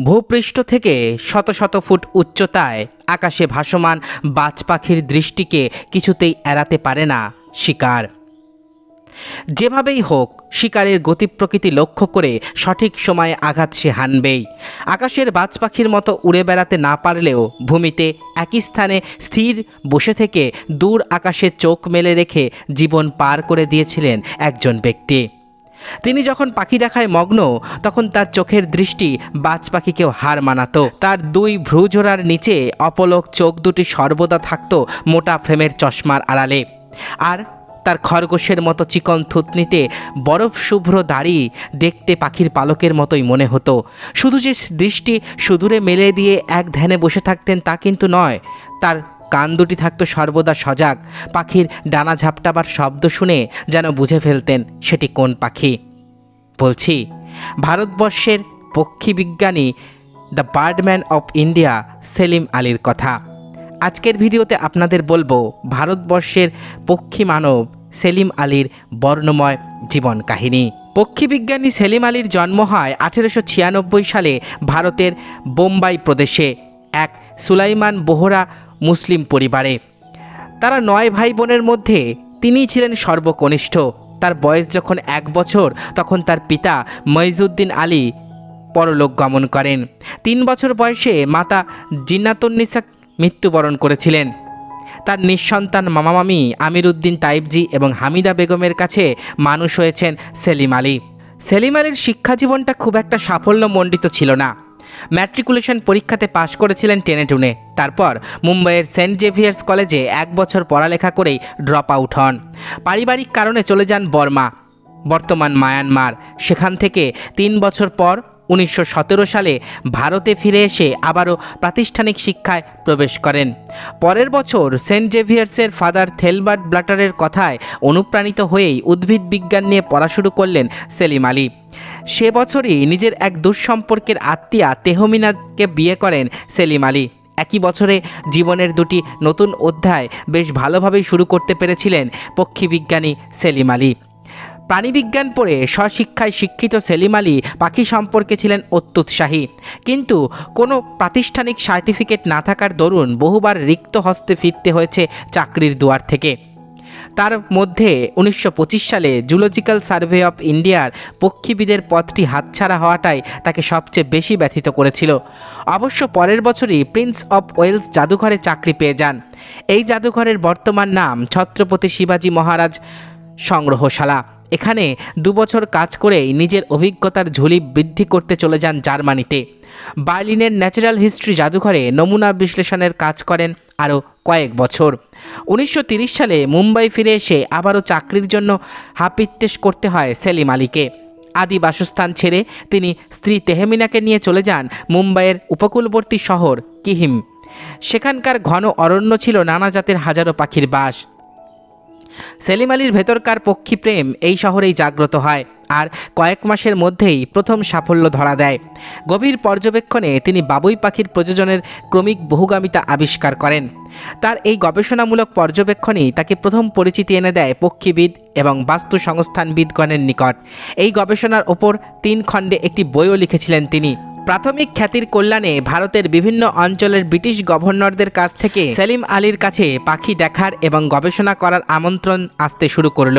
ভূপৃষ্ঠ থেকে শত শত ফুট উচ্চতায় আকাশে ভাসমান বাজ পাখির দৃষ্টিকে কিছুতেই এড়াতে পারে না শিকার। যেভাবেই হোক শিকারের গতি প্রকৃতি লক্ষ্য করে সঠিক সময়ে আঘাত সে হানবেই। আকাশের বাজ পাখির মতো উড়ে বেড়াতে না পারলেও ভূমিতে একই স্থানে স্থির বসে থেকে দূর আকাশে চোখ মেলে রেখে জীবন পার করে দিয়েছিলেন একজন ব্যক্তি। তিনি যখন পাখি দেখায় মগ্ন তখন তার চোখের দৃষ্টি বাজ পাখিকেও হার মানাতো। তার দুই ভ্রুজোড়ার নিচে অপলক চোখ দুটি সর্বদা থাকতো মোটা ফ্রেমের চশমার আড়ালে, আর তার খরগোশের মতো চিকন থুতনিতে বরফ শুভ্র দাড়ি দেখতে পাখির পালকের মতোই মনে হতো। শুধু যে দৃষ্টি সুদূরে মেলে দিয়ে এক ধ্যানে বসে থাকতেন তা কিন্তু নয়, তার কান দুটি থাকতো সর্বদা সজাগ। পাখির ডানা ঝাপটাবার শব্দ শুনে যেন বুঝে ফেলতেন সেটি কোন পাখি। বলছি ভারতবর্ষের পক্ষী বিজ্ঞানী the birdman of India Salim আলীর কথা। আজকের ভিডিওতে আপনাদের বলবো ভারতবর্ষের পক্ষী মানব সেলিম আলীর বর্ণময় জীবন কাহিনী। পক্ষী বিজ্ঞানী সেলিম আলীর জন্ম হয় 1896 সালে ভারতের বোম্বাই প্রদেশে এক সুলাইমান বোহরা মুসলিম পরিবারে। তারা 9 ভাই বোনের মধ্যে তিনিই ছিলেন সর্বকনিষ্ঠ। তার বয়স যখন 1 বছর তখন তার পিতা মইজউদ্দিন আলী পরলোক গমন করেন। 3 বছর বয়সে মাতা জিন্নাতুন্নিসা মৃত্যুবরণ করেছিলেন। তার নিঃসন্তান মামা মামি আমির উদ্দিন তাইবজি এবং হামিদা বেগমের কাছে মানুষ হয়েছেন সেলিম আলী। সেলিম আলীর শিক্ষা জীবনটা খুব একটা সাফল্যমণ্ডিত ছিল না। ম্যাট্রিকুলেশন পরীক্ষাতে পাশ করেছিলেন টেনে টুনে। তারপর মুম্বাইয়ের সেন্ট জেভিয়ার্স কলেজে 1 বছর পড়ালেখা করেই ড্রপ আউট হন। পারিবারিক কারণে চলে যান বর্মা, বর্তমান মায়ানমার। সেখান থেকে 3 বছর পর 1917 সালে ভারতে ফিরে এসে আবারও প্রাতিষ্ঠানিক শিক্ষায় প্রবেশ করেন। পরের বছর সেন্ট জেভিয়ার্সের ফাদার থেলবার্ট ব্লাটারের কথায় অনুপ্রাণিত হয়েই উদ্ভিদ বিজ্ঞান নিয়ে পড়া শুরু করলেন সেলিম আলী। সে বছরই নিজের এক দুঃসম্পর্কের আত্মীয়া তেহমিনাকে বিয়ে করেন সেলিম আলী। একই বছরে জীবনের 2টি নতুন অধ্যায় বেশ ভালোভাবেই শুরু করতে পেরেছিলেন পক্ষী বিজ্ঞানী সেলিম আলী। প্রাণীবিজ্ঞান পড়ে স্বশিক্ষায় শিক্ষিত সেলিম আলী পাখি সম্পর্কে ছিলেন অত্যুৎসাহী, কিন্তু কোনো প্রাতিষ্ঠানিক সার্টিফিকেট না থাকার দরুন বহুবার রিক্ত হস্তে ফিরতে হয়েছে চাকরির দুয়ার থেকে। তার মধ্যে 1925 সালে জুলজিক্যাল সার্ভে অফ ইন্ডিয়ার পক্ষীবিদের পদটি হাতছাড়া হওয়াটাই তাকে সবচেয়ে বেশি ব্যথিত করেছিল। অবশ্য পরের বছরই প্রিন্স অফ ওয়েলস জাদুঘরে চাকরি পেয়ে যান। এই জাদুঘরের বর্তমান নাম ছত্রপতি শিবাজী মহারাজ সংগ্রহশালা। এখানে 2 বছর কাজ করেই নিজের অভিজ্ঞতার ঝুলি বৃদ্ধি করতে চলে যান জার্মানিতে। বার্লিনের ন্যাচারাল হিস্ট্রি জাদুঘরে নমুনা বিশ্লেষণের কাজ করেন আরও কয়েক বছর। 1930 সালে মুম্বাই ফিরে এসে আবারও চাকরির জন্য হাপিত্যেশ করতে হয় সেলিম আলীকে। আদি বাসস্থান ছেড়ে তিনি স্ত্রী তেহমিনাকে নিয়ে চলে যান মুম্বাইয়ের উপকূলবর্তী শহর কিহিম। সেখানকার ঘন অরণ্য ছিল নানা জাতের হাজারো পাখির বাস। সেলিম আলীর ভেতরকার পক্ষী প্রেম এই শহরেই জাগ্রত হয়, আর কয়েক মাসের মধ্যেই প্রথম সাফল্য ধরা দেয়। গভীর পর্যবেক্ষণে তিনি বাবুই পাখির প্রজননের ক্রমিক বহুগামিতা আবিষ্কার করেন। তার এই গবেষণামূলক পর্যবেক্ষণই তাকে প্রথম পরিচিতি এনে দেয় পক্ষীবিদ এবং বাস্তু সংস্থানবিদগণের নিকট। এই গবেষণার ওপর 3 খণ্ডে একটি বইও লিখেছিলেন তিনি। প্রাথমিক খ্যাতির কল্যাণে ভারতের বিভিন্ন অঞ্চলের ব্রিটিশ গভর্নরদের কাছ থেকে সেলিম আলীর কাছে পাখি দেখার এবং গবেষণা করার আমন্ত্রণ আসতে শুরু করল।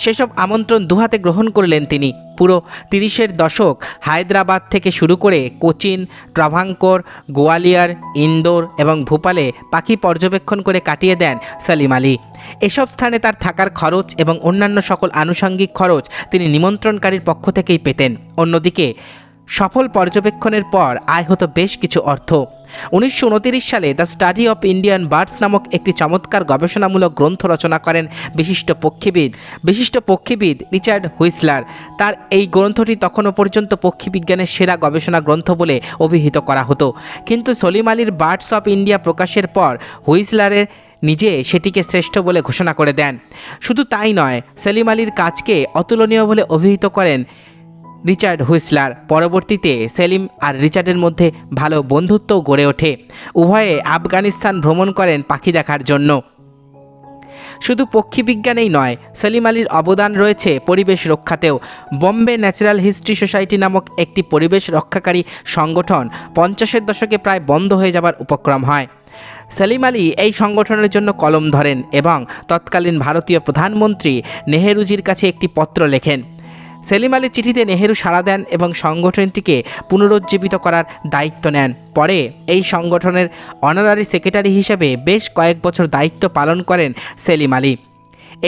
সেসব আমন্ত্রণ দুহাতে গ্রহণ করলেন তিনি। পুরো 30-এর দশক হায়দ্রাবাদ থেকে শুরু করে কোচিন, ট্রাভাঙ্কোর, গোয়ালিয়র, ইন্দোর এবং ভোপালে পাখি পর্যবেক্ষণ করে কাটিয়ে দেন সেলিম আলী। এসব স্থানে তার থাকার খরচ এবং অন্যান্য সকল আনুষঙ্গিক খরচ তিনি নিমন্ত্রণকারীর পক্ষ থেকেই পেতেন। অন্যদিকে সফল পর্যবেক্ষণের পর আয় হতো বেশ কিছু অর্থ। 1929 সালে the study of Indian birds নামক একটি চমৎকার গবেষণামূলক গ্রন্থ রচনা করেন বিশিষ্ট পক্ষীবিদ রিচার্ড হুইসলার। তার এই গ্রন্থটি তখনও পর্যন্ত পক্ষীবিজ্ঞানের সেরা গবেষণা গ্রন্থ বলে অভিহিত করা হতো, কিন্তু সেলিম আলীর বার্ডস অফ ইন্ডিয়া প্রকাশের পর হুইসলারের নিজে সেটিকে শ্রেষ্ঠ বলে ঘোষণা করে দেন। শুধু তাই নয়, সেলিম আলীর কাজকে অতুলনীয় বলে অভিহিত করেন রিচার্ড হুইসলার। পরবর্তীতে সেলিম আর রিচার্ডের মধ্যে ভালো বন্ধুত্বও গড়ে ওঠে। উভয়ে আফগানিস্তান ভ্রমণ করেন পাখি দেখার জন্য। শুধু পক্ষী বিজ্ঞানেই নয়, সেলিম আলীর অবদান রয়েছে পরিবেশ রক্ষাতেও। বোম্বে ন্যাচারাল হিস্ট্রি সোসাইটি নামক একটি পরিবেশ রক্ষাকারী সংগঠন 50-এর দশকে প্রায় বন্ধ হয়ে যাবার উপক্রম হয়। সেলিম আলী এই সংগঠনের জন্য কলম ধরেন এবং তৎকালীন ভারতীয় প্রধানমন্ত্রী নেহেরুজির কাছে একটি পত্র লেখেন। সেলিম আলীর চিঠিতে নেহেরু সাড়া দেন এবং সংগঠনটিকে পুনরুজ্জীবিত করার দায়িত্ব নেন। পরে এই সংগঠনের অনারারি সেক্রেটারি হিসেবে বেশ কয়েক বছর দায়িত্ব পালন করেন সেলিম আলী।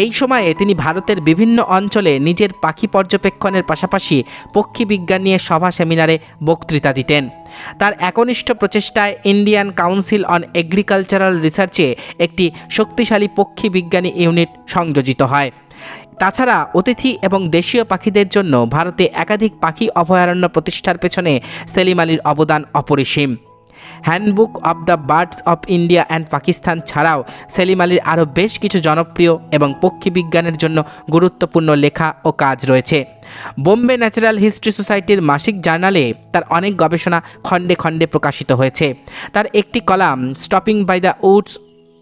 এই সময়ে তিনি ভারতের বিভিন্ন অঞ্চলে নিজের পাখি পর্যবেক্ষণের পাশাপাশি পক্ষী বিজ্ঞান নিয়ে সভা সেমিনারে বক্তৃতা দিতেন। তার একনিষ্ঠ প্রচেষ্টায় ইন্ডিয়ান কাউন্সিল অন এগ্রিকালচারাল রিসার্চে একটি শক্তিশালী পক্ষী বিজ্ঞানী ইউনিট সংযোজিত হয়। তাছাড়া অতিথি এবং দেশীয় পাখিদের জন্য ভারতে একাধিক পাখি অভয়ারণ্য প্রতিষ্ঠার পেছনে সেলিম আলীর অবদান অপরিসীম। Handbook of the birds of India and Pakistan ছাড়াও সেলিম আলীর আরও বেশ কিছু জনপ্রিয় এবং পক্ষী বিজ্ঞানের জন্য গুরুত্বপূর্ণ লেখা ও কাজ রয়েছে। বোম্বে ন্যাচারাল হিস্ট্রি সোসাইটির মাসিক জার্নালে তার অনেক গবেষণা খণ্ডে খণ্ডে প্রকাশিত হয়েছে। তার একটি column stopping by the woods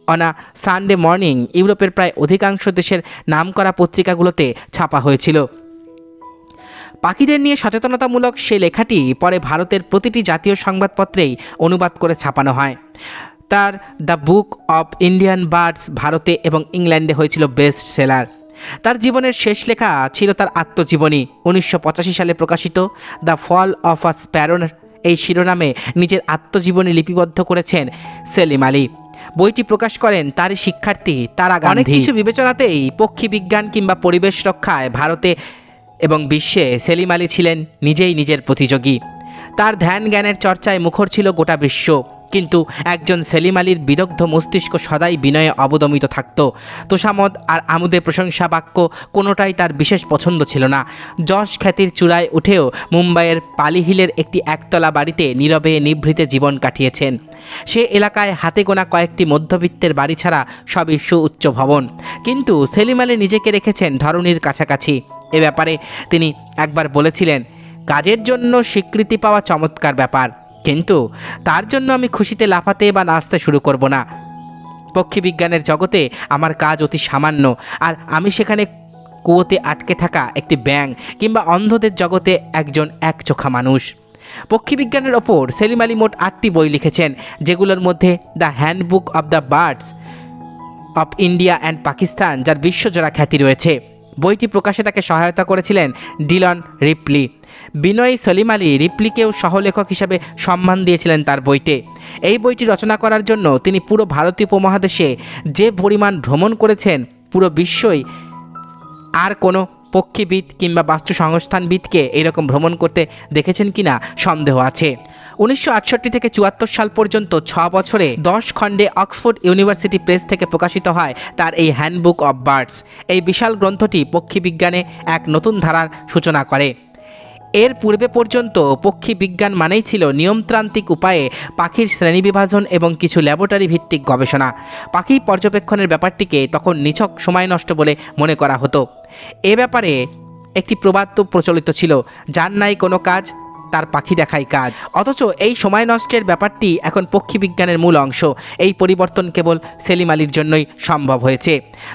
on a Sunday morning ইউরোপের প্রায় অধিকাংশ দেশের নামকরা পত্রিকাগুলোতে ছাপা হয়েছিল। পাখিদের নিয়ে সচেতনতামূলক সেই লেখাটি পরে ভারতের প্রতিটি জাতীয় সংবাদপত্রেই অনুবাদ করে ছাপানো হয়। তার the book of Indian birds ভারতে এবং ইংল্যান্ডে হয়েছিল বেস্ট সেলার। তার জীবনের শেষ লেখা ছিল তার আত্মজীবনী। 1985 সালে প্রকাশিত the fall of a sparrow এই শিরোনামে নিজের আত্মজীবনী লিপিবদ্ধ করেছেন সেলিম আলী। বইটি প্রকাশ করেন তারই শিক্ষার্থী তারা গান্ধী। অনেক কিছু বিবেচনাতেই পক্ষী বিজ্ঞান কিংবা পরিবেশ রক্ষায় ভারতে এবং বিশ্বে সেলিম আলী ছিলেন নিজেই নিজের প্রতিযোগী। তার ধ্যান জ্ঞানের চর্চায় মুখর ছিল গোটা বিশ্ব, কিন্তু একজন সেলিম আলীর বিদগ্ধ মস্তিষ্ক সদাই বিনয়ে অবদমিত থাকত। তোষামদ আর আমোদে প্রশংসা বাক্য কোনোটাই তার বিশেষ পছন্দ ছিল না। যশ খ্যাতির চূড়ায় উঠেও মুম্বাইয়ের পালি হিলের একটি একতলা বাড়িতে নীরবে নিভৃতে জীবন কাটিয়েছেন। সে এলাকায় হাতে গোনা কয়েকটি মধ্যবিত্তের বাড়ি ছাড়া সবই সুউচ্চ ভবন। কিন্তু সেলিম আলী নিজেকে রেখেছেন ধরণীর কাছাকাছি। এ ব্যাপারে তিনি একবার বলেছিলেন, কাজের জন্য স্বীকৃতি পাওয়া চমৎকার ব্যাপার, কিন্তু তার জন্য আমি খুশিতে লাফাতে বা নাচতে শুরু করব না। পক্ষী বিজ্ঞানের জগতে আমার কাজ অতি সামান্য, আর আমি সেখানে কুয়োতে আটকে থাকা একটি ব্যাঙ কিংবা অন্ধদের জগতে একজন একচোখা মানুষ। পক্ষী বিজ্ঞানের ওপর সেলিম আলী মোট 8টি বই লিখেছেন, যেগুলোর মধ্যে the handbook of the birds of India and Pakistan, যার বিশ্বজোড়া খ্যাতি রয়েছে। বইটি প্রকাশে তাকে সহায়তা করেছিলেন ডিলন রিপলি। বিনয়ী সেলিম আলী রিপলিকেও সহলেখক হিসেবে সম্মান দিয়েছিলেন তার বইতে। এই বইটি রচনা করার জন্য তিনি পুরো ভারতীয় উপমহাদেশে যে পরিমাণ ভ্রমণ করেছেন, পুরো বিশ্বই আর কোনো পক্ষীবিদ কিংবা বাস্তু সংস্থানবিদকে এইরকম ভ্রমণ করতে দেখেছেন কিনা সন্দেহ আছে। 1968 থেকে 74 সাল পর্যন্ত 6 বছরে 10 খণ্ডে অক্সফোর্ড ইউনিভার্সিটি প্রেস থেকে প্রকাশিত হয় তার এই হ্যান্ডবুক অব বার্ডস। এই বিশাল গ্রন্থটি পক্ষী বিজ্ঞানে এক নতুন ধারার সূচনা করে। এর পূর্বে পর্যন্ত পক্ষী বিজ্ঞান মানেই ছিল নিয়মতান্ত্রিক উপায়ে পাখির শ্রেণীবিভাজন এবং কিছু ল্যাবরেটরি ভিত্তিক গবেষণা। পাখি পর্যবেক্ষণের ব্যাপারটিকে তখন নিছক সময় নষ্ট বলে মনে করা হতো। এ ব্যাপারে একটি প্রবাদ প্রচলিত ছিল, যার নাই কোনো কাজ তার পাখি দেখাই কাজ। অথচ এই সময় নষ্টের ব্যাপারটি এখন পক্ষী বিজ্ঞানের মূল অংশ। এই পরিবর্তন কেবল সেলিম আলীর জন্যই সম্ভব হয়েছে।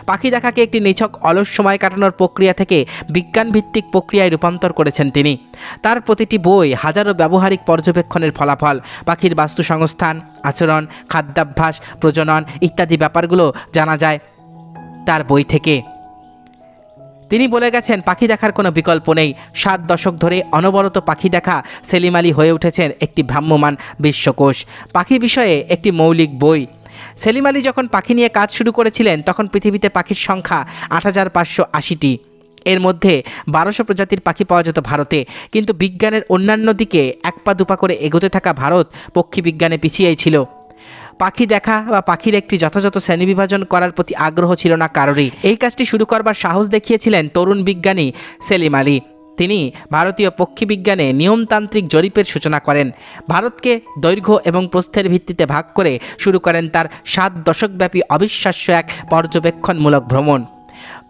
পাখি দেখাকে একটি নিছক অলস সময় কাটানোর প্রক্রিয়া থেকে বিজ্ঞানভিত্তিক প্রক্রিয়ায় রূপান্তর করেছেন তিনি। তার প্রতিটি বই হাজারো ব্যবহারিক পর্যবেক্ষণের ফলাফল। পাখির বাস্তু সংস্থান, আচরণ, খাদ্যাভ্যাস, প্রজনন ইত্যাদি ব্যাপারগুলো জানা যায় তার বই থেকে। তিনি বলে গেছেন, পাখি দেখার কোনো বিকল্প নেই। 7 দশক ধরে অনবরত পাখি দেখা সেলিম আলী হয়ে উঠেছেন একটি ভ্রাম্যমান বিশ্বকোষ, পাখি বিষয়ে একটি মৌলিক বই। সেলিম আলী যখন পাখি নিয়ে কাজ শুরু করেছিলেন তখন পৃথিবীতে পাখির সংখ্যা 8580টি। এর মধ্যে 1200 প্রজাতির পাখি পাওয়া যেত ভারতে। কিন্তু বিজ্ঞানের অন্যান্য দিকে এক পা দুপা করে এগোতে থাকা ভারত পক্ষী বিজ্ঞানে পিছিয়েই ছিল। পাখি দেখা বা পাখির একটি যথাযথ শ্রেণীবিভাজন করার প্রতি আগ্রহ ছিল না কারোরই। এই কাজটি শুরু করবার সাহস দেখিয়েছিলেন তরুণ বিজ্ঞানী সেলিম আলী। তিনি ভারতীয় পক্ষী বিজ্ঞানে নিয়মতান্ত্রিক জরিপের সূচনা করেন। ভারতকে দৈর্ঘ্য এবং প্রস্থের ভিত্তিতে ভাগ করে শুরু করেন তার 7 দশকব্যাপী অবিশ্বাস্য এক পর্যবেক্ষণমূলক ভ্রমণ।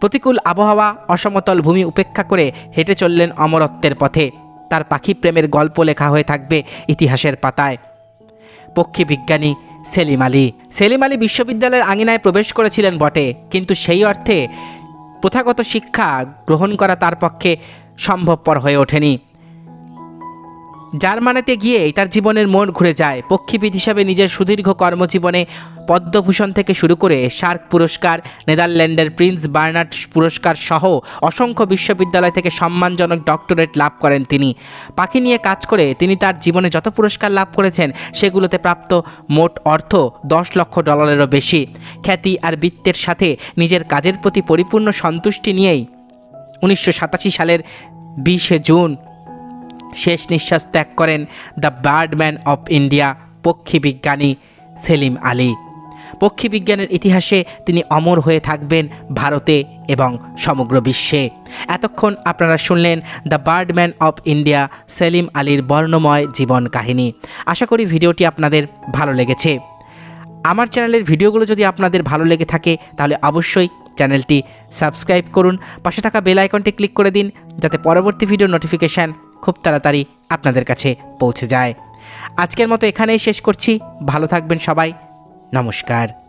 প্রতিকূল আবহাওয়া, অসমতল ভূমি উপেক্ষা করে হেঁটে চললেন অমরত্বের পথে। তার পাখি প্রেমের গল্প লেখা হয়ে থাকবে ইতিহাসের পাতায়। পক্ষী বিজ্ঞানী সেলিম আলী। সেলিম আলী বিশ্ববিদ্যালয়ের আঙিনায় প্রবেশ করেছিলেন বটে, কিন্তু সেই অর্থে প্রথাগত শিক্ষা গ্রহণ করা তার পক্ষে সম্ভবপর হয়ে ওঠেনি। জার্মানিতে গিয়েই তার জীবনের মোড় ঘুরে যায়। পক্ষীবিদ হিসাবে নিজের সুদীর্ঘ কর্মজীবনে পদ্মভূষণ থেকে শুরু করে শার্ক পুরস্কার, নেদারল্যান্ডের প্রিন্স বার্নার্ড পুরস্কার সহ অসংখ্য বিশ্ববিদ্যালয় থেকে সম্মানজনক ডক্টরেট লাভ করেন তিনি। পাখি নিয়ে কাজ করে তিনি তার জীবনে যত পুরস্কার লাভ করেছেন সেগুলোতে প্রাপ্ত মোট অর্থ $10 লক্ষ বেশি। খ্যাতি আর বৃত্তের সাথে নিজের কাজের প্রতি পরিপূর্ণ সন্তুষ্টি নিয়েই 1987 সালের 20 জুন শেষ নিঃশ্বাস ত্যাগ করেন দ্য বার্ডম্যান অফ ইন্ডিয়া পক্ষী বিজ্ঞানী সেলিম আলী। পক্ষী বিজ্ঞানের ইতিহাসে তিনি অমর হয়ে থাকবেন ভারতে এবং সমগ্র বিশ্বে। এতক্ষণ আপনারা শুনলেন the birdman of India Salim আলীর বর্ণময় জীবন কাহিনী। আশা করি ভিডিওটি আপনাদের ভালো লেগেছে। আমার চ্যানেলের ভিডিওগুলো যদি আপনাদের ভালো লেগে থাকে তাহলে অবশ্যই চ্যানেলটি সাবস্ক্রাইব করুন, পাশে থাকা বেল আইকনটি ক্লিক করে দিন যাতে পরবর্তী ভিডিওর নোটিফিকেশান খুব তাড়াতাড়ি আপনাদের কাছে পৌঁছে যায়। আজকের মতো এখানেই শেষ করছি। ভালো থাকবেন সবাই। নমস্কার।